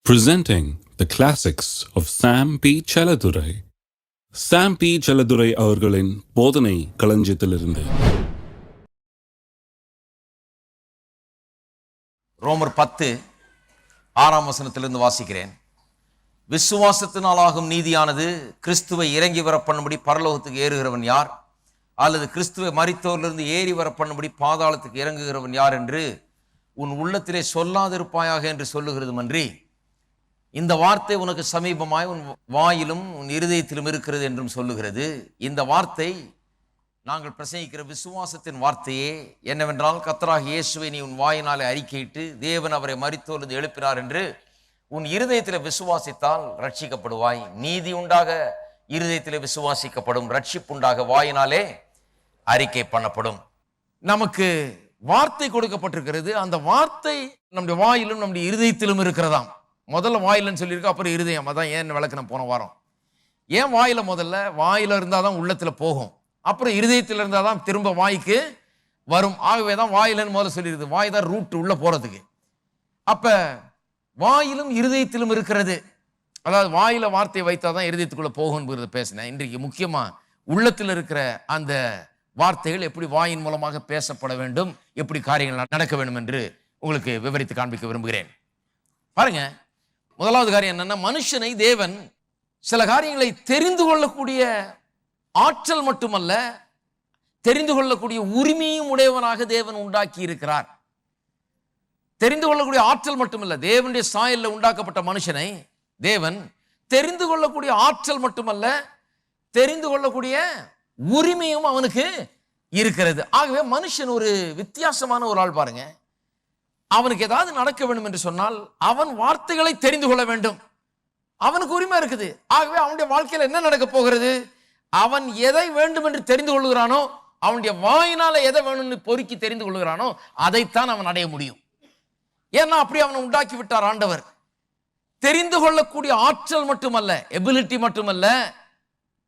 Presenting the classics of Sam P. Chaladurai. Sam P. Chaladurai அவர்களின் போதனை களஞ்சியத்திலிருந்து. ரோமர் 10:6 வாசிக்கிறேன். விசுவாசத்தினாலாகும் நீதியானது கிறிஸ்துவை இறங்கி வர பண்ணும்படி பரலோகத்துக்கு ஏறுகிறவன் யார்? அல்லது கிறிஸ்துவை மரித்தோரிலிருந்து ஏறி வர பண்ணும்படி பாதாளத்துக்கு இறங்குகிறவன் யார் என்று உன் உள்ளத்திலே சொல்லாதிருப்பாயாக என்று சொல்லுகிறது மன்றி, இந்த வார்த்தை உனக்கு சமீபமாய் உன் வாயிலும் உன் இருதயத்திலும் இருக்கிறது என்றும் சொல்லுகிறது. இந்த வார்த்தை நாங்கள் பிரசங்கிக்கிற விசுவாசத்தின் வார்த்தையே. என்னவென்றால், கர்த்தராகிய இயேசுவை நீ உன் வாயினாலே அறிக்கையிட்டு தேவன் அவரை மரித்தோரிலிருந்து எழுப்பினார் என்று உன் இருதயத்தில் விசுவாசித்தால் ரட்சிக்கப்படுவாய். நீதி உண்டாக இருதயத்தில் விசுவாசிக்கப்படும், ரட்சிப்புண்டாக வாயினாலே அறிக்கை பண்ணப்படும். நமக்கு வார்த்தை கொடுக்கப்பட்டிருக்கிறது. அந்த வார்த்தை நம்முடைய வாயிலும் நம்முடைய இருதயத்திலும் இருக்கிறதாம். முதல்ல வாயிலன்னு சொல்லியிருக்கோம், அப்புறம் இருதயம். அதான் ஏன் விளக்கணும் போன வாரம். ஏன் வாயில? முதல்ல வாயில இருந்தால் தான் உள்ளத்துல போகும், அப்புறம் இருதயத்தில் இருந்தால் தான் திரும்ப வாய்க்கு வரும். ஆகவே தான் வாயிலன்னு முதல்ல சொல்லிடுது. வாய் தான் ரூட் உள்ள போறதுக்கு. அப்ப வாயிலும் இருதயத்திலும் இருக்கிறது. அதாவது வாயில வார்த்தையை வைத்தா தான் இருதயத்துக்குள்ள போகும்ங்கிறத பேசினேன். இன்றைக்கு முக்கியமா உள்ளத்தில் இருக்கிற அந்த வார்த்தைகள் எப்படி வாயின் மூலமாக பேசப்பட வேண்டும், எப்படி காரியங்கள் நடக்க வேண்டும் என்று உங்களுக்கு விவரித்து காண்பிக்க விரும்புகிறேன். பாருங்க, முதலாவது காரியம் என்னன்னா, மனுஷனை தேவன் சில காரியங்களை தெரிந்து கொள்ளக்கூடிய ஆற்றல் மட்டுமல்ல, தெரிந்து கொள்ளக்கூடிய உரிமையும் உடையவனாக தேவன் உண்டாக்கி இருக்கிறார். தெரிந்து கொள்ளக்கூடிய ஆற்றல் மட்டுமல்ல, தேவனுடைய சாயல்ல உண்டாக்கப்பட்ட மனுஷனை தேவன் தெரிந்து கொள்ளக்கூடிய ஆற்றல் மட்டுமல்ல, தெரிந்து கொள்ளக்கூடிய உரிமையும் அவனுக்கு இருக்கிறது. ஆகவே மனுஷன் ஒரு வித்தியாசமான ஒரு ஆள். பாருங்க, அவனுக்கு ஏதாவது நடக்க வேண்டும் என்று சொன்னால் அவன் வார்த்தைகளை தெரிந்து கொள்ள வேண்டும். அவனுக்கு உரிமை இருக்குது. ஆகவே அவனுடைய வாழ்க்கையில் என்ன நடக்க போகிறது? அவன் எதை வேண்டும் என்று தெரிந்து கொள்ளுகிறானோ, அவனுடைய வாயினால எதை வேணும்னு பொறுக்கி தெரிந்து கொள்ளுகிறானோ அதைத்தான் அவன் அடைய முடியும். ஏன்னா அப்படி அவனை உண்டாக்கி விட்டார் ஆண்டவர். தெரிந்து கொள்ளக்கூடிய ஆற்றல் மட்டுமல்ல, எபிலிட்டி மட்டுமல்ல,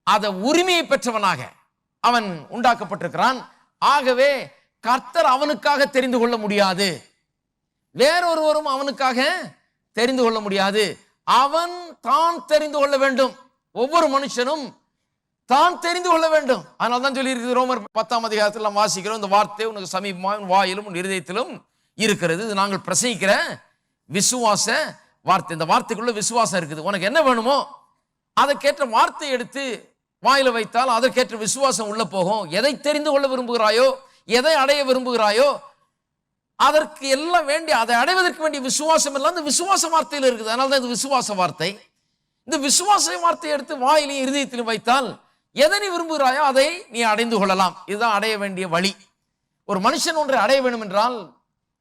அதை உரிமையை பெற்றவனாக அவன் உண்டாக்கப்பட்டிருக்கிறான். ஆகவே கர்த்தர் அவனுக்காக தெரிந்து கொள்ள முடியாது, வேறொருவரும் அவனுக்காக தெரிந்து கொள்ள முடியாது. அவன் தான் தெரிந்து கொள்ள வேண்டும். ஒவ்வொரு மனுஷனும் தான் தெரிந்து கொள்ள வேண்டும். அதனால தான் சொல்லி இருக்குது ரோமர் 10 நாம் வாசிக்கிறோம், இந்த வார்த்தை உனக்கு சமீபமாக உன் வாயிலும் உன் இருதயத்திலும் இருக்கிறது. இது நாங்கள் பிரசங்கிக்கிற விசுவாச வார்த்தை. இந்த வார்த்தைக்குள்ள விசுவாசம் இருக்குது. உனக்கு என்ன வேணுமோ அதற்கேற்ற வார்த்தை எடுத்து வாயில வைத்தால் அதற்கேற்ற விசுவாசம் உள்ள போகும். எதை தெரிந்து கொள்ள விரும்புகிறாயோ, எதை அடைய விரும்புகிறாயோ, அதற்கு எல்லாம் வேண்டிய, அதை அடைவதற்கு வேண்டிய விசுவாசம் எல்லாம் இந்த விசுவாச வார்த்தையில் இருக்குது. அதனால தான் இது விசுவாச வார்த்தை. இந்த விசுவாச வார்த்தையை எடுத்து வாயிலையும் இருதயத்திலும் வைத்தால் எதை நீ விரும்புகிறாயோ அதை நீ அடைந்து கொள்ளலாம். இதுதான் அடைய வேண்டிய வழி. ஒரு மனுஷன் ஒன்றை அடைய வேண்டும் என்றால்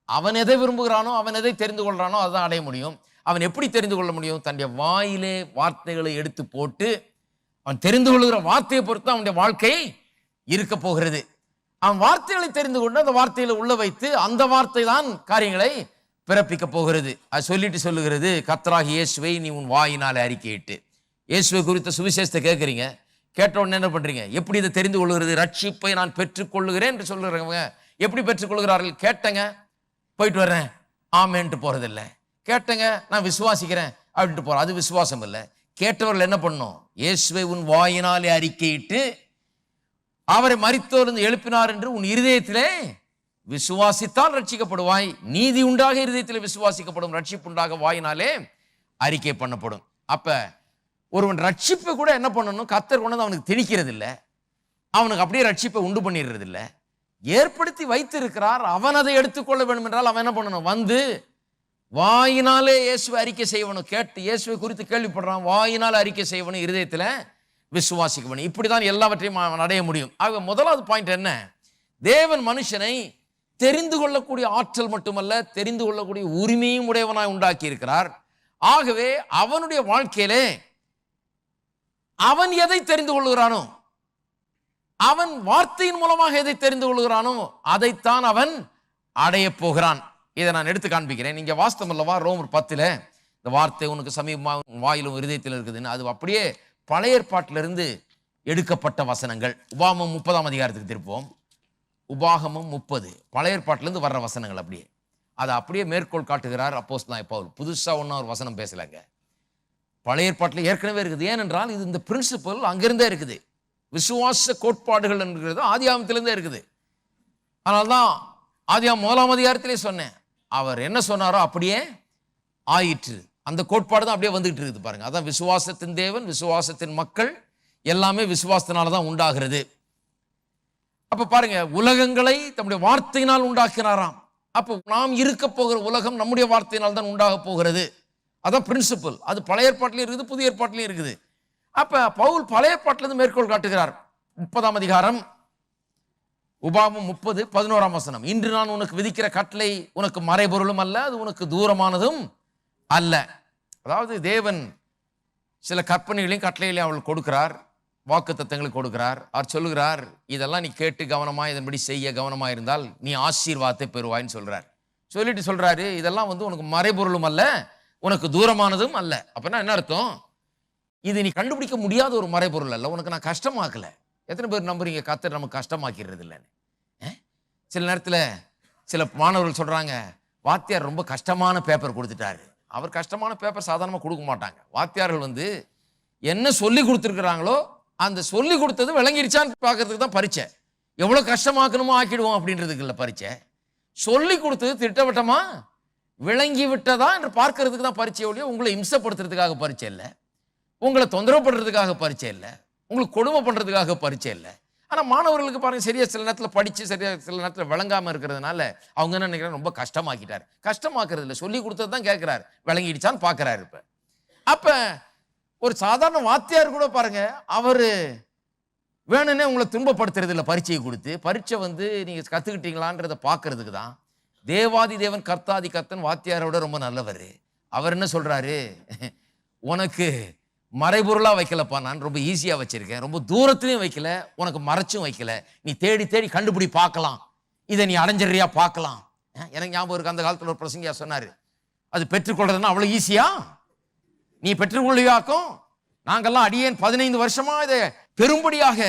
அவன் எதை விரும்புகிறானோ, அவன் எதை தெரிந்து கொள்றானோ அதுதான் அடைய முடியும். அவன் எப்படி தெரிந்து கொள்ள முடியும்? தன்னுடைய வாயிலே வார்த்தைகளை எடுத்து போட்டு அவன் தெரிந்து கொள்கிற வார்த்தையை பொறுத்து அவனுடைய வாழ்க்கை இருக்க போகிறது. அவன் வார்த்தைகளை தெரிந்து கொண்டு அந்த வார்த்தையில உள்ள வைத்து அந்த வார்த்தை தான் காரியங்களை பிறப்பிக்க போகிறது. அது சொல்லிட்டு சொல்லுகிறது, கர்த்தராகிய இயேசுவை நீ உன் வாயினாலே அறிக்கையிட்டு. இயேசுவை குறித்த சுவிசேஷத்தை கேட்குறீங்க, கேட்ட உடனே என்ன பண்றீங்க? எப்படி இதை தெரிந்து கொள்கிறது? ரட்சிப்பை நான் பெற்றுக்கொள்ளுகிறேன் என்று சொல்லுறவங்க எப்படி பெற்றுக்கொள்கிறார்கள்? கேட்டங்க, போயிட்டு வர்றேன், ஆமேன்ட்டு போறதில்லை. கேட்டங்க, நான் விசுவாசிக்கிறேன் அப்படின்ட்டு போறேன், அது விசுவாசம் இல்லை. கேட்டவர்கள் என்ன பண்ணணும்? இயேசுவை உன் வாயினாலே அறிக்கையிட்டு அவரை மரித்தோரிலிருந்து எழுப்பினார் என்று உன் இருதயத்திலே விசுவாசித்தால் ரட்சிக்கப்படுவாய். நீதி உண்டாக இருதயத்திலே விசுவாசிக்கப்படும், ரட்சிப்புண்டாக வாயினாலே அறிக்கை பண்ணப்படும். அப்ப ஒருவன் ரட்சிப்பை கூட என்ன பண்ணணும்? கர்த்தர் கொண்டு அவனுக்கு திணிக்கிறது இல்லை, அவனுக்கு அப்படியே ரட்சிப்பை உண்டு பண்ணிடுறது இல்லை, ஏற்படுத்தி வைத்திருக்கிறார். அவன் அதை எடுத்துக்கொள்ள வேண்டும் என்றால் அவன் என்ன பண்ணணும்? வந்து வாயினாலே இயேசுவை அறிக்கை செய்வனும். கேட்டு இயேசுவை குறித்து கேள்விப்படுறான், வாயினால் அறிக்கை செய்வனும், இருதயத்தில் விசுவாசிக்கணும். இப்படிதான் எல்லாவற்றையும் அவன் அடைய முடியும். ஆக முதலாவது பாயிண்ட் என்ன? தேவன் மனுஷனை தெரிந்து கொள்ளக்கூடிய ஆற்றல் மட்டுமல்ல, தெரிந்து கொள்ளக்கூடிய உரிமையும் உடையவனாய் உண்டாக்கி இருக்கிறார். ஆகவே அவனுடைய வாழ்க்கையிலே அவன் எதை தெரிந்து கொள்கிறானோ, அவன் வார்த்தையின் மூலமாக எதை தெரிந்து கொள்கிறானோ அதைத்தான் அவன் அடைய போகிறான். இதை நான் எடுத்து காண்பிக்கிறேன். நீங்க வாஸ்தவம் அல்லவா? ரோமர் 10 இந்த வார்த்தை உனக்கு சமீபமாக வாயிலும் இருதயத்தில் இருக்குதுன்னு, அது அப்படியே பழைய ஏற்பாட்டிலிருந்து எடுக்கப்பட்ட வசனங்கள். உபாகமம் 30 திருப்போம். உபாகமம் 30 பழைய ஏற்பாட்டிலிருந்து வர்ற வசனங்கள். அப்படியே அதை அப்படியே மேற்கோள் காட்டுகிறார் அப்போஸ்தலனாகிய பவுல். புதுசா ஒன்றும் ஒரு வசனம் பேசலைங்க. பழைய ஏற்பாட்டில் ஏற்கனவே இருக்குது. ஏனென்றால் இது இந்த பிரின்சிபல் அங்கிருந்தே இருக்குது. விசுவாச கோட்பாடுகள் என்கிறது ஆதியாகமத்திலிருந்தே இருக்குது. அதனால்தான் ஆதியாகமம் 1ஆம் அதிகாரத்திலே சொன்னேன், அவர் என்ன சொன்னாரோ அப்படியே ஆயிற்று. அந்த கோட்பாடு தான் அப்படியே வந்துகிட்டு இருக்குது பாருங்க. அதான் விசுவாசத்தின் தேவன், விசுவாசத்தின் மக்கள் எல்லாமே விசுவாசத்தினால தான் உண்டாகிறது. அப்ப பாருங்க, உலகங்களை தம்முடைய வார்த்தையினால் உண்டாக்கினாராம். அப்போ நாம் இருக்க போகிற உலகம் நம்முடைய வார்த்தையினால் தான் உண்டாக போகிறது. அதான் பிரின்சிபல். அது பழைய ஏற்பாட்டிலையும் இருக்குது, புதிய ஏற்பாட்டிலையும் இருக்குது. அப்ப பவுல் பழைய ஏற்பாட்டிலிருந்து மேற்கோள் காட்டுகிறார். 30ஆம் அதிகாரம் உபாகமம் 30:11 வசனம். இன்று நான் உனக்கு விதிக்கிற கட்டளை உனக்கு மறைபொருளும் அல்ல, அது உனக்கு தூரமானதும் அல்ல. அதாவது தேவன் சில கற்பனைகளையும் கட்டளைகளையும் அவள் கொடுக்கிறார், வாக்குத்தத்தங்களை கொடுக்கிறார். அவர் சொல்லுகிறார், இதெல்லாம் நீ கேட்டு கவனமா இதன்படி செய்ய கவனமா இருந்தால் நீ ஆசீர்வாதத்தை பெறுவாய்ன்னு சொல்றார். சொல்லிட்டு சொல்றாரு, இதெல்லாம் உனக்கு மறைபொருளும் அல்ல, உனக்கு தூரமானதும் அல்ல. அப்படின்னா என்ன அர்த்தம்? இது நீ கண்டுபிடிக்க முடியாத ஒரு மறைபொருள் அல்ல, உனக்கு நான் கஷ்டமாக்கல. எத்தனை பேர் நம்புறீங்க கர்த்தர் நமக்கு கஷ்டமாக்கிறது இல்லைன்னு? சில நேரத்தில் சில மாணவர்கள் சொல்றாங்க, வாத்தியார் ரொம்ப கஷ்டமான பேப்பர் கொடுத்துட்டாரு. அவர் கஷ்டமான பேப்பர் சாதாரணமாக கொடுக்க மாட்டாங்க. வாத்தியார்கள் என்ன சொல்லி கொடுத்துருக்குறாங்களோ அந்த சொல்லி கொடுத்தது விளங்கிடுச்சான்னு பார்க்கறதுக்கு தான் பரீட்சை. எவ்வளோ கஷ்டமாக்கணுமோ ஆக்கிடுவோம் அப்படின்றதுக்கு இல்லை பரீட்சை. சொல்லி கொடுத்தது திட்டவட்டமா விளங்கி விட்டதா என்று பார்க்கறதுக்கு தான் பரீட்சை ஒழிய உங்களை இம்சப்படுத்துறதுக்காக பரீட்சை இல்லை, உங்களை தொந்தரவு பண்றதுக்காக பரீட்சை இல்லை, உங்களுக்கு கொடுமை பண்றதுக்காக பரீட்சை இல்லை. ஆனால் மாணவர்களுக்கு பாருங்க, சரியா சில நேரத்தில் படித்து சரியா சில நேரத்தில் விளங்காமல் இருக்கிறதுனால அவங்க என்ன நினைக்கிறாங்க, ரொம்ப கஷ்டமாக்கிட்டார். கஷ்டமாக்குறது இல்லை, சொல்லி கொடுத்தது தான் கேட்கிறார், விளங்கிடுச்சான்னு பார்க்குறாரு. இப்போ அப்போ ஒரு சாதாரண வாத்தியார் கூட பாருங்க, அவர் வேணும்னே உங்களை துன்பப்படுத்துறது இல்லை. பரீட்சையை கொடுத்து பரீட்சை நீங்கள் கற்றுக்கிட்டீங்களான்றதை பார்க்கறதுக்கு தான். தேவாதி தேவன் கர்த்தாதி கர்த்தன் வாத்தியாரோட ரொம்ப நல்லவர். அவர் என்ன சொல்றாரு, உனக்கு மறைபொருளா வைக்கலப்பா, நான் ரொம்ப ஈஸியா வச்சிருக்கேன், ரொம்ப தூரத்துலையும் வைக்கல, உனக்கு மறைச்சும் வைக்கல, நீ தேடி தேடி கண்டுபிடி பார்க்கலாம், இதை நீ அடைஞ்சிறியா பார்க்கலாம். எனக்கு ஞாபகம் இருக்கு, அந்த காலத்தில் ஒரு பிரசங்கியா சொன்னாரு, அது பெற்றுக்கொள்றதுன்னா அவ்வளவு ஈஸியா, நீ பெற்றுக்கொள்ளியாக்கும், நாங்கெல்லாம் அடியேன் 15 வருஷமா இதை பெரும்படியாக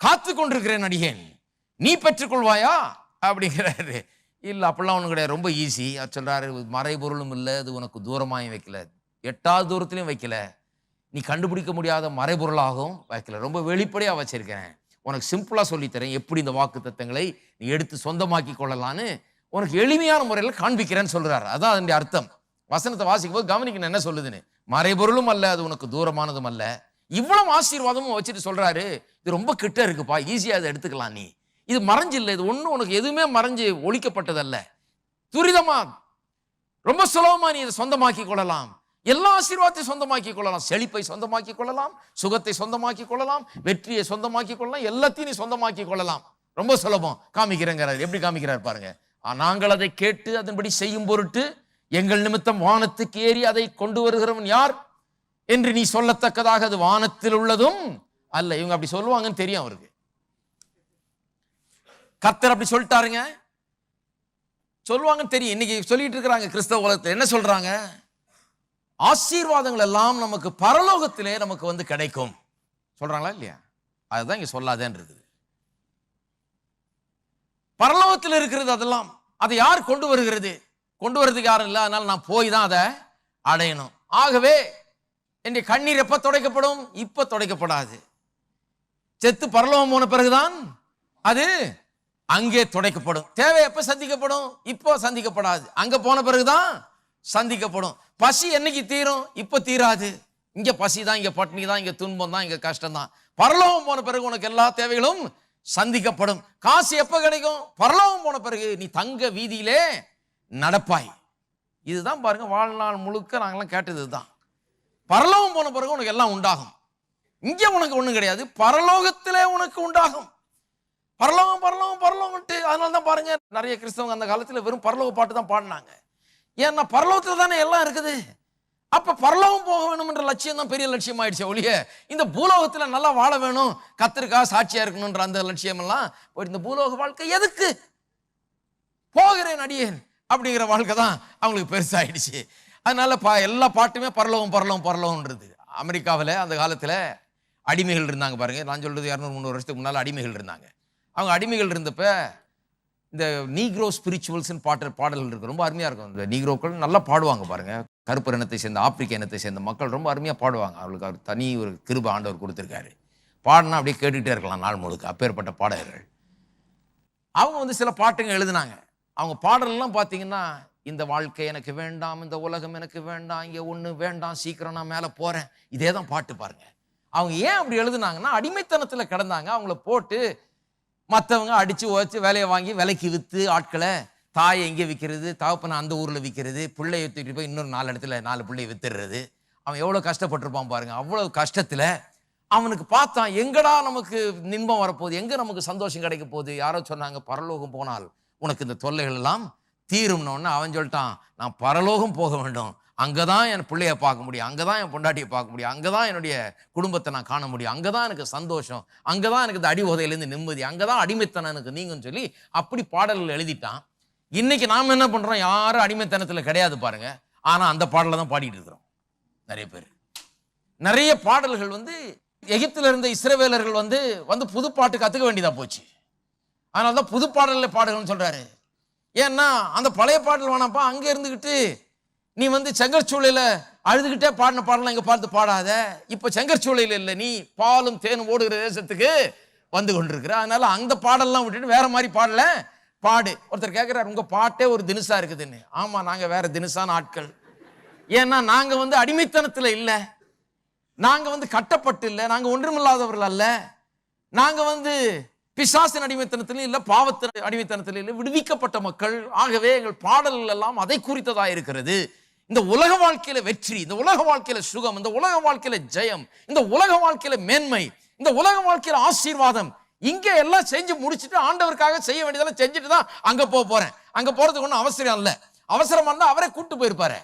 காத்து கொண்டிருக்கிறேன் அடியேன், நீ பெற்றுக்கொள்வாயா அப்படிங்கிறாரு. இல்ல அப்படிலாம் ஒண்ணு கிடையாது, ரொம்ப ஈஸி. அது சொல்றாரு, மறைபொருளும் இல்லை, அது உனக்கு தூரமாயும் வைக்கல, 8வது தூரத்திலையும் வைக்கல, நீ கண்டுபிடிக்க முடியாத மறைபொருளாகவும் வைக்கல, ரொம்ப வெளிப்படையா வச்சிருக்கிறேன், உனக்கு சிம்பிளா சொல்லித்தரேன், எப்படி இந்த வாக்கு தத்தங்களை நீ எடுத்து சொந்தமாக்கி கொள்ளலான்னு உனக்கு எளிமையான முறையில் காண்பிக்கிறேன்னு சொல்றாரு. அதான் அதனுடைய அர்த்தம். வசனத்தை வாசிக்கும் போது கவனிக்கணும் என்ன சொல்லுதுன்னு. மறைபொருளும் அல்ல, அது உனக்கு தூரமானதும் அல்ல. இவ்வளவு ஆசீர்வாதமும் வச்சுட்டு சொல்றாரு, இது ரொம்ப கிட்ட இருக்குப்பா, ஈஸியா அதை எடுத்துக்கலாம், நீ இது மறைஞ்சு இல்லை, இது ஒன்றும் உனக்கு எதுவுமே மறைஞ்சு ஒழிக்கப்பட்டதல்ல, துரிதமா ரொம்ப சுலபமா நீ இதை சொந்தமாக்கி கொள்ளலாம், எல்லா ஆசீர்வாதத்தையும் சொந்தமாக்கி கொள்ளலாம், செழிப்பை சொந்தமாக்கி கொள்ளலாம், சுகத்தை சொந்தமாக்கி கொள்ளலாம், வெற்றியை சொந்தமாக்கி கொள்ளலாம், எல்லாத்தையும் நீ சொந்தமாக்கி கொள்ளலாம், ரொம்ப சுலபம். காமிக்கிறேங்கிறார். எப்படி காமிக்கிறார் பாருங்க. நாங்கள் அதை கேட்டு அதன்படி செய்யும் பொருட்டு எங்கள் நிமித்தம் வானத்துக்கு ஏறி அதை கொண்டு வருகிறவன் யார் என்று நீ சொல்லத்தக்கதாக அது வானத்தில் உள்ளதும் அல்ல. இவங்க அப்படி சொல்லுவாங்கன்னு தெரியும் அவருக்கு. கர்த்தர் அப்படி சொல்லிட்டாருங்க, சொல்லுவாங்கன்னு தெரியும். இன்னைக்கு சொல்லிட்டு இருக்கிறாங்க கிறிஸ்தவ உலகத்தில். என்ன சொல்றாங்க, ஆசீர்வாதங்கள் எல்லாம் நமக்கு பரலோகத்திலே நமக்கு கிடைக்கும் சொல்றாங்களா இல்லையா? அதுதான் இங்க சொல்லாதேன்னு இருக்குது. பரலோகத்தில் இருக்கிறது அதெல்லாம், அதை யார் கொண்டு வருகிறது? கொண்டு வரதுக்கு யாரும் இல்லை, அதனால நான் போய் தான் அதை அடையணும். ஆகவே என்னுடைய கண்ணீர் எப்ப துடைக்கப்படும்? இப்ப துடைக்கப்படாது. செத்து பரலோகம் போன பிறகுதான் அது அங்கே துடைக்கப்படும். தேவை எப்ப சந்திக்கப்படும்? இப்போ சந்திக்கப்படாது, அங்க போன பிறகுதான் சந்திக்கப்படும். பசி என்னைக்கு தீரும்? இப்ப தீராது. இங்க பசி தான், இங்க பட்டினி தான், இங்க துன்பம் தான், இங்க கஷ்டம் தான். பரலோகம் போன பிறகு உனக்கு எல்லா தேவைகளும் சந்திக்கப்படும். காசு எப்ப கிடைக்கும்? பரலோகம் போன பிறகு நீ தங்க வீதியிலே நடப்பாய். இதுதான் பாருங்க, வாழ்நாள் முழுக்க நாங்கெல்லாம் கேட்டது இதுதான். பரலோகம் போன பிறகு உனக்கு எல்லாம் உண்டாகும். இங்க உனக்கு ஒண்ணும் கிடையாது, பரலோகத்திலே உனக்கு உண்டாகும். பரலோகம் பரலோகம் பரலோகம்ட்டு. அதனாலதான் பாருங்க, நிறைய கிறிஸ்தவங்க அந்த காலத்துல வெறும் பரலோக பாட்டு தான் பாடினாங்க. ஏன்னா பரலோகத்துல தானே எல்லாம் இருக்குது. அப்ப பரலோகம் போக வேணும் என்ற லட்சியம் தான் பெரிய லட்சியம் ஆயிடுச்சு ஒழிய இந்த பூலோகத்துல நல்லா வாழ வேணும், கர்த்தருக்காக சாட்சியா இருக்கணும்ன்ற அந்த லட்சியம் எல்லாம் இந்த பூலோக வாழ்க்கை எதுக்கு? போகிறேன் அடியேன் அப்படிங்கிற வாழ்க்கை தான் அவங்களுக்கு பெருசாயிடுச்சு. அதனால எல்லா பாட்டுமே பரலோகம் பரலோகம் பரலோகம்ன்றது. அமெரிக்காவில் அந்த காலத்துல அடிமைகள் இருந்தாங்க பாருங்க. நான் சொல்றது 200-300 வருஷத்துக்கு முன்னால அடிமைகள் இருந்தாங்க. அவங்க அடிமைகள் இருந்தப்ப இந்த நீக்ரோ ஸ்பிரிச்சுவல்ஸ்னு பாடல்கள் இருக்கு, ரொம்ப அருமையா இருக்கும். இந்த நீக்ரோக்கள் நல்லா பாடுவாங்க பாருங்க. கருப்பு இனத்தை சேர்ந்த ஆப்பிரிக்க இனத்தை சேர்ந்த மக்கள் ரொம்ப அருமையா பாடுவாங்க. அவங்களுக்கு அவர் தனி ஒரு கிருபை ஆண்டவர் கொடுத்துருக்காரு. பாடினா அப்படியே கேட்டுக்கிட்டே இருக்கலாம் நாள் முழுக்க. அப்பேற்பட்ட பாடகர்கள். அவங்க சில பாட்டுங்க எழுதுனாங்க. அவங்க பாடல்லாம் பார்த்தீங்கன்னா, இந்த வாழ்க்கை எனக்கு வேண்டாம், இந்த உலகம் எனக்கு வேண்டாம், இங்கே ஒன்று வேண்டாம், சீக்கிரம் நான் மேலே போகிறேன், இதே தான் பாட்டு பாருங்க. அவங்க ஏன் அப்படி எழுதுனாங்கன்னா, அடிமைத்தனத்தில் கிடந்தாங்க. அவங்கள போட்டு மற்றவங்க அடித்து உழைச்சி வேலையை வாங்கி விலைக்கு விற்று ஆட்களை, தாயை எங்கே விற்கிறது, தகப்பனை அந்த ஊரில் விற்கிறது, பிள்ளையை தூக்கிட்டு போய் இன்னொரு 4 இடத்துல 4 பிள்ளையை வித்துடுறது. அவன் எவ்வளோ கஷ்டப்பட்டிருப்பான் பாருங்க. அவ்வளோ கஷ்டத்தில் அவனுக்கு பார்த்தான், எங்கடா நமக்கு இன்பம் வரப்போகுது, எங்கே நமக்கு சந்தோஷம் கிடைக்க போகுது. யாரோ சொன்னாங்க, பரலோகம் போனால் உனக்கு இந்த தொல்லைகள் எல்லாம் தீரும்னு. அவன் சொல்லிட்டான், நான் பரலோகம் போக வேண்டும், அங்கே தான் என் பிள்ளைய பார்க்க முடியும், அங்கே தான் என் பொண்டாட்டியை பார்க்க முடியும், அங்கே தான் என்னுடைய குடும்பத்தை நான் காண முடியும், அங்கே தான் எனக்கு சந்தோஷம், அங்கே தான் எனக்கு இந்த அடி உதையிலேருந்து நிம்மதி, அங்கே தான் அடிமைத்தனம் எனக்கு நீங்கன்னு சொல்லி அப்படி பாடல்கள் எழுதிட்டான். இன்னைக்கு நாம் என்ன பண்ணுறோம், யாரும் அடிமைத்தனத்தில் கிடையாது பாருங்க. ஆனால் அந்த பாடலை தான் பாடிட்டு இருக்கிறோம் நிறைய பேர். நிறைய பாடல்கள் எகிப்தில் இருந்த இஸ்ரவேலர்கள் வந்து புது பாட்டு கற்றுக்க வேண்டியதாக போச்சு. அதனால தான் புது பாடலில் பாடுகள்னு சொல்கிறாரு. ஏன்னா அந்த பழைய பாடல் வேணாப்பா, அங்கே இருந்துக்கிட்டு நீ செங்கற்சூளையில் அழுதுகிட்டே பாடின பாடலாம் இங்கே பார்த்து பாடாத. இப்போ செங்கற்சூளையில் இல்லை, நீ பாலும் தேனும் ஓடுகிற தேசத்துக்கு வந்து கொண்டிருக்கிற. அதனால அந்த பாடலாம் விட்டுட்டு வேற மாதிரி பாடல பாடு. ஒருத்தர் கேட்குறாரு, உங்கள் பாட்டே ஒரு தினுசா இருக்குதுன்னு. ஆமாம், நாங்கள் வேற தினுசான ஆட்கள். ஏன்னா நாங்கள் அடிமைத்தனத்தில் இல்லை, நாங்கள் கட்டப்பட்டு இல்லை, நாங்கள் ஒன்றுமில்லாதவர்கள் அல்ல, நாங்கள் பிசாசின் அடிமைத்தனத்திலும் இல்லை, பாவத்தின் அடிமைத்தனத்திலும் இல்லை, விடுவிக்கப்பட்ட மக்கள். ஆகவே எங்கள் பாடல்கள் எல்லாம் அதை குறித்ததாக இருக்கிறது. இந்த உலக வாழ்க்கையில வெற்றி, இந்த உலக வாழ்க்கையில சுகம், இந்த உலக வாழ்க்கையில ஜெயம், இந்த உலக வாழ்க்கையில மேன்மை, இந்த உலக வாழ்க்கையில ஆசீர்வாதம், இங்க எல்லாம் செஞ்சு முடிச்சுட்டு ஆண்டவருக்காக செய்ய வேண்டியதெல்லாம் செஞ்சுட்டு தான் அங்க போறேன். அங்க போறதுக்கு ஒன்றும் அவசரம் இல்லை. அவசரமா இருந்தா அவரே கூட்டு போயிருப்பாரு.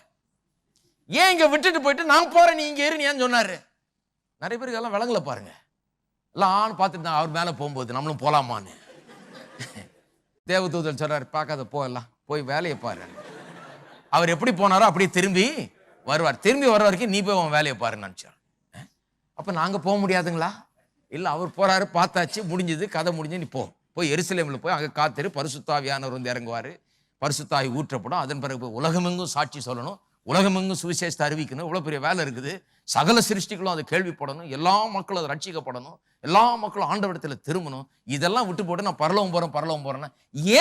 ஏன் இங்க விட்டுட்டு போயிட்டு நான் போறேன் நீ இங்க ஏறி ஏன் சொன்னாரு? நிறைய பேருக்கு எல்லாம் விளங்கல பாருங்க. எல்லாம் பார்த்துட்டு தான் அவர் மேலே போகும்போது நம்மளும் போகலாமான்னு. தேவதூதன் சொல்றாரு, பார்க்காத போகலாம், போய் வேலையை பாரு. அவர் எப்படி போனாரோ அப்படியே திரும்பி வருவார். திரும்பி வர வரைக்கும் நீ போய் உன் வேலையை பாருன்னு நினச்சான். அப்போ நாங்கள் போக முடியாதுங்களா? இல்லை, அவர் போறாரு, பார்த்தாச்சு, முடிஞ்சது, கதை முடிஞ்சு, நீ போய் எருசலேமில் போய் அங்கே காத்திரு, பரிசுத்தாவியானவர் இறங்குவார், பரிசுத்தாவி ஊற்றப்படும். அதன் பிறகு உலகமெங்கும் சாட்சி சொல்லணும், உலகமெங்கும் சுவிசேஷத்தை அறிவிக்கணும். இவ்வளோ பெரிய வேலை இருக்குது. சகல சிருஷ்டிகளும் அதை கேள்விப்படணும், எல்லா மக்களும் அதை ரட்சிக்கப்படணும், எல்லா மக்களும் ஆண்டவரிடத்தில் திரும்பணும். இதெல்லாம் விட்டு போட்டு நான் பரலோகம் போறேன்னா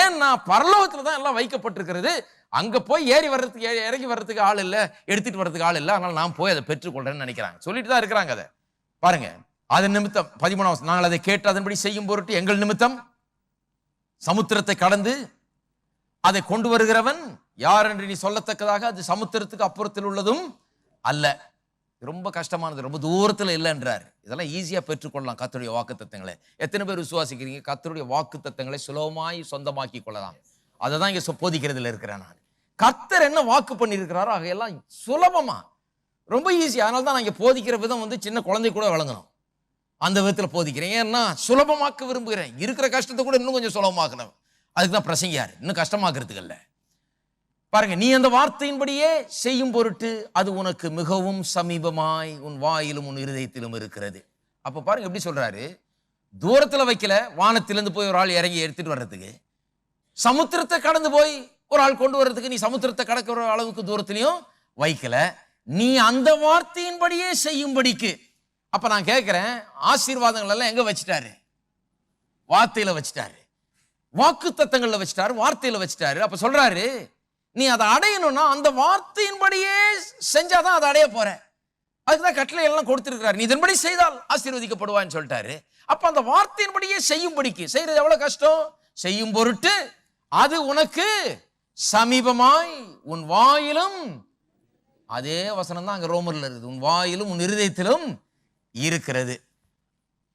ஏன்னா பரலோகத்தில் தான் எல்லாம் வைக்கப்பட்டிருக்கிறது. அங்கே போய் ஏறி வர்றதுக்கு இறங்கி வர்றதுக்கு ஆள் இல்லை, எடுத்துட்டு வர்றதுக்கு ஆள் இல்லை. அதனால நான் போய் அதை பெற்றுக்கொள்றேன்னு நினைக்கிறாங்க. சொல்லிட்டு தான் இருக்கிறாங்க. அதை பாருங்க. அதன் நிமித்தம் 13 நாங்கள் அதை கேட்டு அதன்படி செய்யும் பொருட்டு எங்கள் நிமித்தம் சமுத்திரத்தை கடந்து அதை கொண்டு வருகிறவன் யார் என்று நீ சொல்லத்தக்கதாக அது சமுத்திரத்துக்கு அப்புறத்தில் உள்ளதும் அல்ல. ரொம்ப கஷ்டமானது, ரொம்ப தூரத்தில் இல்லைன்றார். இதெல்லாம் ஈஸியா பெற்றுக்கொள்ளலாம் கர்த்தருடைய வாக்கு தத்தங்களை. எத்தனை பேர் விசுவாசிக்கிறீங்க? கர்த்தருடைய வாக்கு தத்தங்களை சுலபமாய் சொந்தமாக்கி கொள்ளலாம். அதை தான் இங்க போதிக்கிறதுல இருக்கிறேன் நான். கர்த்தர் என்ன வாக்கு பண்ணியிருக்கிறாரோ அதையெல்லாம் சுலபமா, ரொம்ப ஈஸி. அதனால தான் நான் இங்க போதிக்கிற விதம் சின்ன குழந்தை கூட வழங்கணும். அந்த விதத்தில் போதிக்கிறேன். ஏன்னா சுலபமாக்க விரும்புகிறேன். இருக்கிற கஷ்டத்தை கூட இன்னும் கொஞ்சம் சுலபமாக்கணும். அதுக்கு தான் பிரசங்கியார், இன்னும் கஷ்டமாக்குறதுக்கு இல்லை. பாருங்க, நீ அந்த வார்த்தையின்படியே செய்யும் பொருட்டு அது உனக்கு மிகவும் சமீபமாய் உன் வாயிலும் உன் இருதயத்திலும் இருக்கிறது. அப்ப பாருங்க எப்படி சொல்றாரு, தூரத்துல வைக்கல, வானத்திலிருந்து போய் ஒரு ஆள் இறங்கி எடுத்துட்டு வர்றதுக்கு, சமுத்திரத்தை கடந்து போய் ஒரு ஆள் கொண்டு வர்றதுக்கு நீ சமுத்திரத்தை கடக்கிற அளவுக்கு தூரத்திலையும் வைக்கல, நீ அந்த வார்த்தையின்படியே செய்யும்படிக்கு. அப்ப நான் கேட்கிறேன், ஆசீர்வாதங்கள் எல்லாம் எங்க வச்சுட்டாரு? வார்த்தையில வச்சுட்டாரு, வாக்கு தத்தங்கள்ல வச்சுட்டாரு, வார்த்தையில வச்சுட்டாரு. அப்ப சொல்றாரு, நீ அதை அடையணும்னா அந்த வார்த்தையின்படியே செஞ்சாதான் அதை அடைய போற. அதுக்குதான் கட்டளை எல்லாம் கொடுத்திருக்கிறார். நீ இதன்படி செய்தால் ஆசீர்வதிக்கப்படுவான்னு சொல்லிட்டாரு. அப்ப அந்த வார்த்தையின்படியே செய்யும்படிக்கு செய்யறது எவ்வளவு கஷ்டம்? செய்யும் பொருட்டு அது உனக்கு சமீபமாய் உன் வாயிலும், அதே வசனம் தான் அங்க ரோமர்ல இருக்குது, உன் வாயிலும் உன் இருதயத்திலும் இருக்கிறது.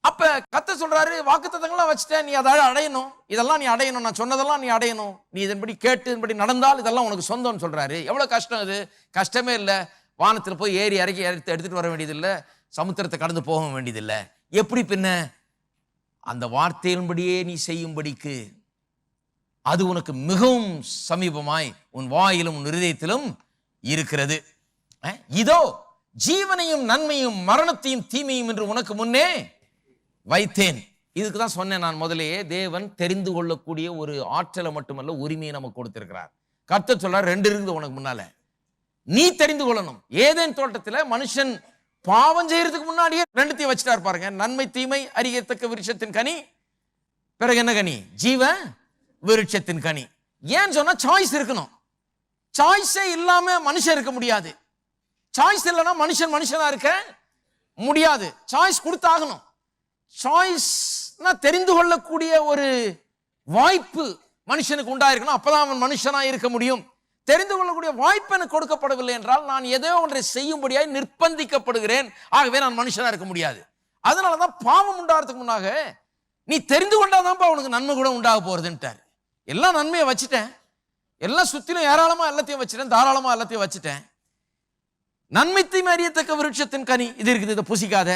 அப்ப கர்த்தர் சொல்றாரு, வாக்குத்தத்தங்கள்லாம் வச்சுட்டேன், நீ அதை அடையணும், இதெல்லாம் நீ அடையணும், நான் சொன்னதெல்லாம் நீ அடையணும், நீ இதன்படி கேட்டு இதன்படி நடந்தால் இதெல்லாம் உனக்கு சொந்தம்னு சொல்றாரு. எவ்வளவு கஷ்டம் இது? கஷ்டமே இல்லை. வானத்தில் போய் ஏறி இறக்கி எடுத்துட்டு வர வேண்டியதில்லை, சமுத்திரத்தை கடந்து போக வேண்டியதில்லை. எப்படி பின்ன? அந்த வார்த்தையின்படியே நீ செய்யும்படிக்கு அது உனக்கு மிகவும் சமீபமாய் உன் வாயிலும் உன் இருதயத்திலும் இருக்கிறது. இதோ ஜீவனையும் நன்மையும் மரணத்தையும் தீமையும் என்று உனக்கு முன்னே வைத்தேன். இதுக்கு தான் சொன்னேன் நான் முதலேயே, தேவன் தெரிந்து கொள்ளக்கூடிய ஒரு ஆற்றலை மட்டுமல்ல உரிமையை நமக்கு கொடுத்திருக்கிறார். கர்த்தர் சொல்றார், 2 இருக்குது உனக்கு முன்னால, நீ தெரிந்து கொள்ளணும். ஏதேன் தோட்டத்தில் மனுஷன் பாவம் செய்யறதுக்கு முன்னாடியே 2த்தையும் வச்சுட்டார் பாருங்க. நன்மை தீமை அறியத்தக்க விருட்சத்தின் கனி, பிறகு என்ன கனி? ஜீவ விருட்சத்தின் கனி. ஏன்னு சொன்னா சாய்ஸ் இருக்கணும். சாய்ஸே இல்லாம மனுஷன் இருக்க முடியாது. சாய்ஸ் இல்லைன்னா மனுஷனா இருக்க முடியாது. சாய்ஸ் கொடுத்தாகணும். சாய்ஸ்னா தெரிந்து கொள்ளக்கூடிய ஒரு வாய்ப்பு மனுஷனுக்கு உண்டாயிருக்கணும். அப்பதான் அவன் மனுஷனா இருக்க முடியும். தெரிந்து கொள்ளக்கூடிய வாய்ப்பு எனக்கு கொடுக்கப்படவில்லை என்றால் நான் ஏதோ ஒன்றை செய்யும்படியாய் நிர்பந்திக்கப்படுகிறேன். ஆகவே நான் மனுஷனா இருக்க முடியாது. அதனாலதான் பாவம் உண்டாகிறதுக்கு முன்னாக நீ தெரிந்து கொண்டாதான்ப்பா உனக்கு நன்மை கூட உண்டாக போறதுன்ட்டார். எல்லாம் நன்மையை வச்சுட்டேன், எல்லாம் சுத்திலும் ஏராளமா எல்லாத்தையும் வச்சுட்டேன், தாராளமா எல்லாத்தையும் வச்சுட்டேன். நன்மை தீமை அறியத்தக்க விருட்சத்தின் கனி இது இருக்குது, இதை புசிக்காத.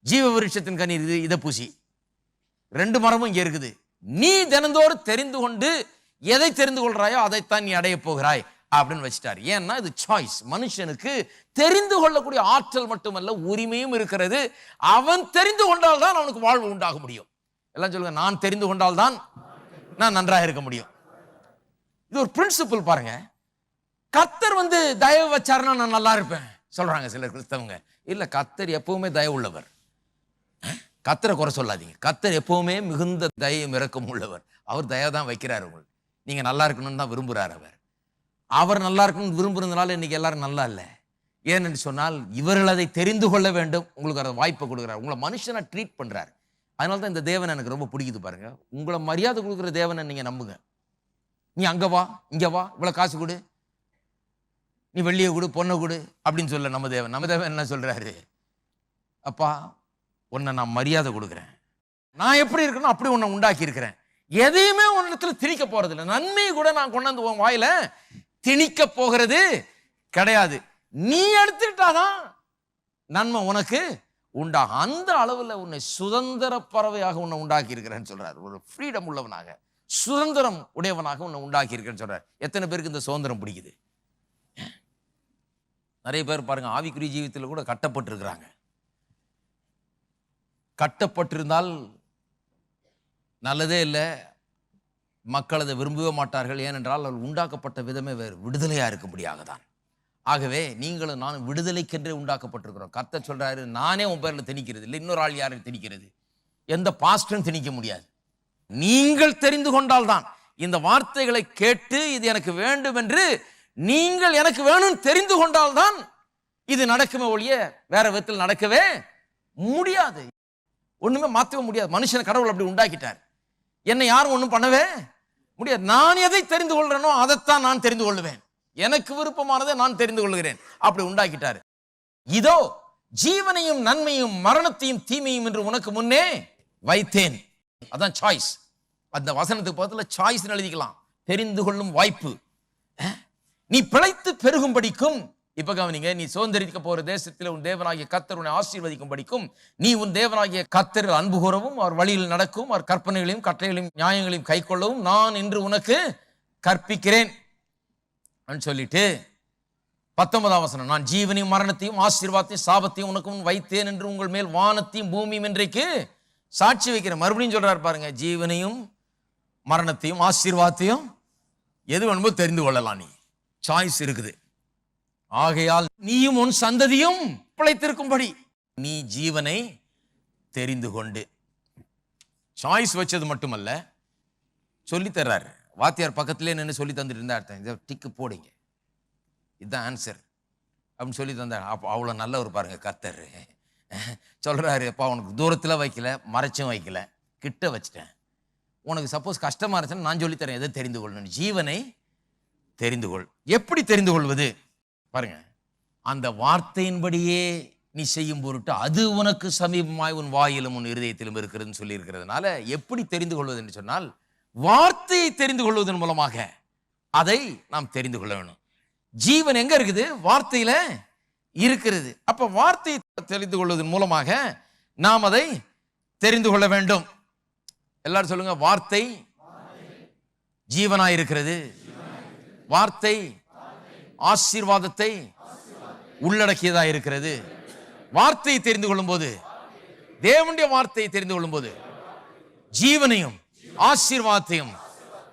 ஜீவ விருட்சத்தின் கனி இருக்குது, இதை புசி. 2 மரமும் இங்க இருக்குது. நீ தினந்தோறும் தெரிந்து கொண்டு எதை தெரிந்து கொள்றாயோ அதைத்தான் நீ அடைய போகிறாய் அப்படின்னு வச்சுட்டார். ஏன்னா இது சாய்ஸ். மனுஷனுக்கு தெரிந்து கொள்ளக்கூடிய ஆற்றல் மட்டுமல்ல உரிமையும் இருக்கிறது. அவன் தெரிந்து கொண்டால் தான் அவனுக்கு வாழ்வு உண்டாக முடியும். எல்லாம் சொல்லுங்க, நான் தெரிந்து கொண்டால் தான் நான் நன்றாக இருக்க முடியும். இது ஒரு பிரின்சிபிள் பாருங்க. கர்த்தர் தயவு வச்சாருன்னா நான் நல்லா இருப்பேன் சொல்றாங்க சிலர் கிறிஸ்தவங்க. இல்ல, கர்த்தர் எப்பவுமே தயவு உள்ளவர். கர்த்தரை குறை சொல்லாதீங்க. கர்த்தர் எப்பவுமே மிகுந்த தயவும் இரக்கம் உள்ளவர். அவர் தயவு தான் வைக்கிறார். உங்களுக்கு நீங்க நல்லா இருக்கணும்னு தான் விரும்புறார். அவர் நல்லா இருக்கணும்னு விரும்புறதுனால இன்னைக்கு எல்லாரும் நல்லா இல்லை. ஏன்னு சொன்னால் இவர்கள் அதை தெரிந்து கொள்ள வேண்டும். உங்களுக்கு அதை வாய்ப்பை கொடுக்குறாரு. உங்களை மனுஷனா ட்ரீட் பண்றாரு. அதனால தான் இந்த தேவனை எனக்கு ரொம்ப பிடிக்குது பாருங்க. உங்களை மரியாதை கொடுக்குற தேவனை நீங்க நம்புங்க. நீ அங்க வா, இங்க வா, இவ்வளவு காசு கொடு, நீ வெள்ளியை கொடு, பொண்ணை கொடு அப்படின்னு சொல்ல நம்ம தேவன் என்ன சொல்றாரு? அப்பா, உன்னை நான் மரியாதை கொடுக்குறேன். நான் எப்படி இருக்கணும் அப்படி உன்னை உண்டாக்கி இருக்கிறேன். எதையுமே உன்னிடத்துல திணிக்க போறது இல்லை. நன்மையை கூட நான் கொண்டாந்து உன் வாயில திணிக்க போகிறது கிடையாது. நீ எடுத்துக்கிட்டாதான் நன்மை உனக்கு உண்டாகும். அந்த அளவில் உன்னை சுதந்திர பறவையாக உன்னை உண்டாக்கி இருக்கிறேன்னு சொல்றாரு. ஒரு ஃப்ரீடம் உள்ளவனாக, சுதந்திரம் உடையவனாக உன்னை உண்டாக்கி இருக்கிறேன்னு சொல்றாரு. எத்தனை பேருக்கு இந்த சுதந்திரம் பிடிக்குது? நிறைய பேர் பாருங்க, ஆவிக்குரிய ஜீவியத்தில் கூட கட்டப்பட்டிருக்கிறாங்க. கட்டப்பட்டிருந்தால் நல்லதே இல்லை. மக்கள் அதை விரும்பவே மாட்டார்கள். ஏனென்றால் அவர்கள் உண்டாக்கப்பட்ட விதமே வேறு, விடுதலையா இருக்கும்படியாக தான். ஆகவே நீங்களும் நானும் விடுதலைக்கென்றே உண்டாக்கப்பட்டிருக்கிறோம். கர்த்தர் சொல்றாரு, நானே உன் பேர்ல திணிக்கிறது இல்லை, இன்னொரு ஆள் யாரும் திணிக்கிறது, எந்த பாஸ்டரும் திணிக்க முடியாது. நீங்கள் தெரிந்து கொண்டால்தான். இந்த வார்த்தைகளை கேட்டு இது எனக்கு வேண்டும் என்று நீங்கள் எனக்கு வேணும் தெரிந்து கொண்டால்தான் இது நடக்குமே ஒழிய வேற விதத்தில் நடக்கவே முடியாது. ஒண்ணுமே மாற்றவே முடியாது. மனுஷனை கடவுள் அப்படி உண்டாக்கிட்டார். என்னை யாரும் ஒன்றும் பண்ணவே முடியாது. நான் எதை தெரிந்து கொள்றேனோ அதைத்தான் நான் தெரிந்து கொள்ளுவேன். எனக்கு விருப்பமானதை நான் தெரிந்து கொள்கிறேன். அப்படி உண்டாக்கிட்டாரு. இதோ ஜீவனையும் நன்மையும் மரணத்தையும் தீமையும் என்று உனக்கு முன்னே வைத்தேன். அதான் சாய்ஸ். அந்த வசனத்துக்கு பக்கத்துல சாய்ஸ் எழுதிக்கலாம். தெரிந்து கொள்ளும் வாய்ப்பு. நீ பிழைத்து பெருகும்படிக்கும், இப்ப கவனிங்க, நீ சுதந்திரிக்க போற தேசத்தில் உன் தேவனாகிய கர்த்தர் உன்னை ஆசீர்வதிக்கும்படிக்கும் நீ உன் தேவனாகிய கர்த்தர் அன்பு கூறவும் அவர் வழியில் நடக்கும் அவர் கற்பனைகளையும் கட்டளைகளையும் நியாயங்களையும் கை கொள்ளவும் நான் இன்று உனக்கு கற்பிக்கிறேன் சொல்லிட்டு 19ஆம் வசனம், நான் ஜீவனையும் மரணத்தையும் ஆசீர்வாதத்தையும் சாபத்தையும் உனக்கு வைத்தேன் என்று உங்கள் மேல் வானத்தையும் பூமியும் இன்றைக்கு சாட்சி வைக்கிறேன். மறுபடியும் சொல்றாரு பாருங்க, ஜீவனையும் மரணத்தையும் ஆசீர்வாதத்தையும் எது வேணுமோ தெரிந்து கொள்ளலாம். நீ சாய்ஸ் இருக்குது. ஆகையால் நீயும் உன் சந்ததியும் பிழைத்திருக்கும்படி நீ ஜீவனை தெரிந்து கொண்டு. சாய்ஸ் வச்சது மட்டுமல்ல, சொல்லி தர்றாரு. வாத்தியார் பக்கத்திலே நின்று சொல்லி தந்துட்டு இருந்தா அர்த்தம், இதை டிக்கு போடுங்க, இதுதான் ஆன்சர் அப்படின்னு சொல்லி தந்தார். அப்போ அவ்வளோ நல்லவர் பாருங்க கர்த்தர். சொல்றாரு, அப்பா உனக்கு தூரத்தில் வைக்கல, மறைச்சும் வைக்கல, கிட்ட வச்சுட்டேன். உனக்கு சப்போஸ் கஷ்டமா இருந்துச்சுன்னா நான் சொல்லித்தரேன் எதை தெரிந்து கொள்ளணும். ஜீவனை தெரிந்து கொள். எப்படி தெரிந்து கொள்வது பாருங்க, அந்த வார்த்தையின்படியே நீ செய்யும் பொருட்டு அது உனக்கு சமீபமாய் உன் வாயிலும் உன் இருதயத்திலும் இருக்கிறதுன்னு சொல்லி இருக்கிறதுனால எப்படி தெரிந்து கொள்வது என்று சொன்னால், வார்த்தையை தெரிந்து கொள்வதன் மூலமாக அதை நாம் தெரிந்து கொள்ள வேணும். ஜீவன் எங்க இருக்குது? வார்த்தையில இருக்கிறது. அப்ப வார்த்தையை தெரிந்து கொள்வதன் மூலமாக நாம் அதை தெரிந்து கொள்ள வேண்டும். எல்லாரும் சொல்லுங்க, வார்த்தை ஜீவனாய் இருக்கிறது. வார்த்தை ஆசீர்வாதத்தை உள்ளடக்கியதா இருக்கிறது. வார்த்தையை தெரிந்து கொள்ளும் போது, தேவனுடைய வார்த்தையை தெரிந்து கொள்ளும் போது ஜீவனையும் ஆசீர்வாதத்தையும்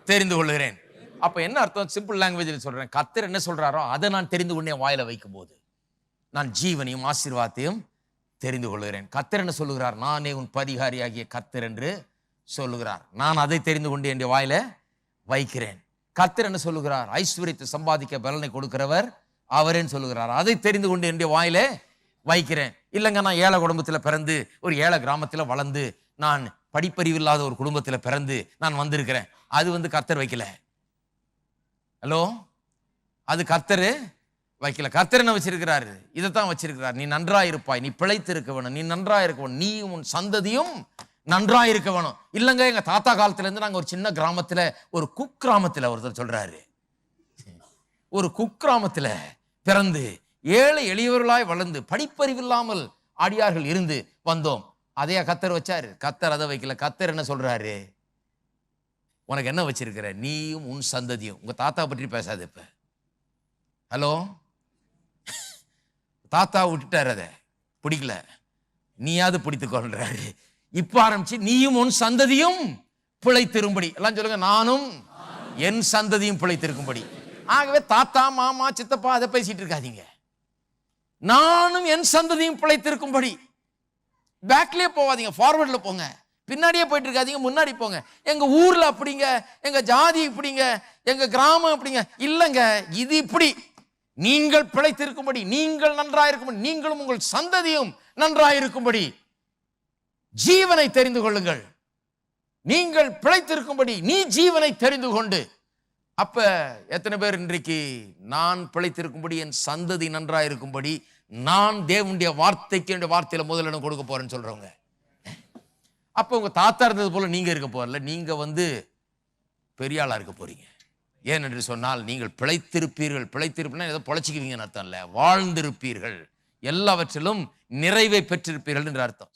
தெரிந்து கொள்கிறேன். அப்ப என்ன அர்த்தம்? சிம்பிள் லாங்குவேஜில் சொல்றேன். கர்த்தர் என்ன சொல்றாரோ அதை நான் தெரிந்து கொண்டே வாயில வைக்கும் போது நான் ஜீவனையும் ஆசீர்வாதத்தையும் தெரிந்து கொள்கிறேன். கர்த்தர் என்ன சொல்லுகிறார்? நானே உன் பரிகாரியாகிய கர்த்தர் என்று சொல்லுகிறார். நான் அதை தெரிந்து கொண்டு என் வாயில வைக்கிறேன். கர்த்தர் என்ன சொல்லுகிறார்? ஐஸ்வர்யத்தை சம்பாதிக்க பலனை கொடுக்கிறவர் அவரேன்னு சொல்லுகிறார். அதை தெரிந்து கொண்டு என் வாயில வைக்கிறேன். இல்லைங்க, நான் ஏழை குடும்பத்தில் பிறந்து ஒரு ஏழை கிராமத்தில் வளர்ந்து நான் படிப்பறிவில்லாத ஒரு குடும்பத்தில் பிறந்து நான் வந்திருக்கிறேன். அது கர்த்தர் வைக்கல. ஹலோ, அது கர்த்தர் வைக்கல. கர்த்தர் என்ன வச்சிருக்கிறாரு? இதைத்தான் வச்சிருக்கிறார். நீ நன்றாயிருப்பாய், நீ பிழைத்திருக்க வேணும், நீ நன்றாயிருக்க வேணும், நீ உன் சந்ததியும் நன்றாயிருக்க வேணும். இல்லைங்க, எங்க தாத்தா காலத்துல இருந்து நாங்க ஒரு சின்ன கிராமத்துல, ஒரு குக்கிராமத்துல ஒருத்தர் சொல்றாரு, ஒரு குக்கிராமத்துல பிறந்து ஏழை எளியவர்களாய் வளர்ந்து படிப்பறிவில்லாமல் அடியார்கள் இருந்து வந்தோம். அதையா கர்த்தர் வச்சாரு? கர்த்தர் அதை வைக்கல. கர்த்தர் என்ன சொல்றாரு? உனக்கு என்ன வச்சிருக்கிற? நீயும் உன் சந்ததியும். உங்க தாத்தா பற்றி பேசாது இப்ப. ஹலோ, தாத்தா விட்டுட்டாரு, அதை பிடிக்கல, நீயாவது பிடித்துக்கொள்றாரு. இப்ப ஆரம்பிச்சு நீயும் உன் சந்ததியும் பிழைத்திரும்படி எல்லாம் சொல்லுங்க. நானும் என் சந்ததியும் பிழைத்திருக்கும்படி. ஆகவே தாத்தா மாமா சித்தப்பா அதை பேசிட்டு இருக்காதீங்க. நானும் என் சந்ததியும் பிழைத்திருக்கும்படி. பேக்லயே போவாதீங்க, ஃபார்வர்ட்ல போங்க. பின்னாடியே போயிட்டு இருக்காதீங்க, முன்னாடி போங்க. எங்க ஊர்ல அப்படிங்க, எங்க ஜாதி இப்படிங்க, எங்க கிராமம் அப்படிங்க. இல்லைங்க, இது இப்படி. நீங்கள் பிழைத்திருக்கும்படி, நீங்கள் நன்றாயிருக்கும்படி, நீங்களும் உங்கள் சந்ததியும் நன்றாயிருக்கும்படி ஜீவனை தெரிந்து கொள்ளுங்கள். நீங்கள் பிழைத்திருக்கும்படி நீ ஜீவனை தெரிந்து கொண்டு. அப்ப எத்தனை பேர் இன்றைக்கு நான் பிழைத்திருக்கும்படி, என் சந்ததி நன்றாயிருக்கும்படி, நான் தேவனுடைய வார்த்தைக்கு என்னுடைய வார்த்தையில முதலிடம் கொடுக்க போறேன்னு சொல்றவங்க? அப்ப உங்க தாத்தா இருந்தது போல நீங்க இருக்க போறல. நீங்க பெரிய ஆளா இருக்க போறீங்க. ஏனென்று சொன்னால் நீங்கள் பிழைத்திருப்பீர்கள். பிழைத்திருப்பீங்கன்னா ஏதோ பொழைச்சிக்குவீங்கன்னு அர்த்தம் இல்ல, வாழ்ந்திருப்பீர்கள், எல்லாவற்றிலும் நிறைவை பெற்றிருப்பீர்கள் என்று அர்த்தம்.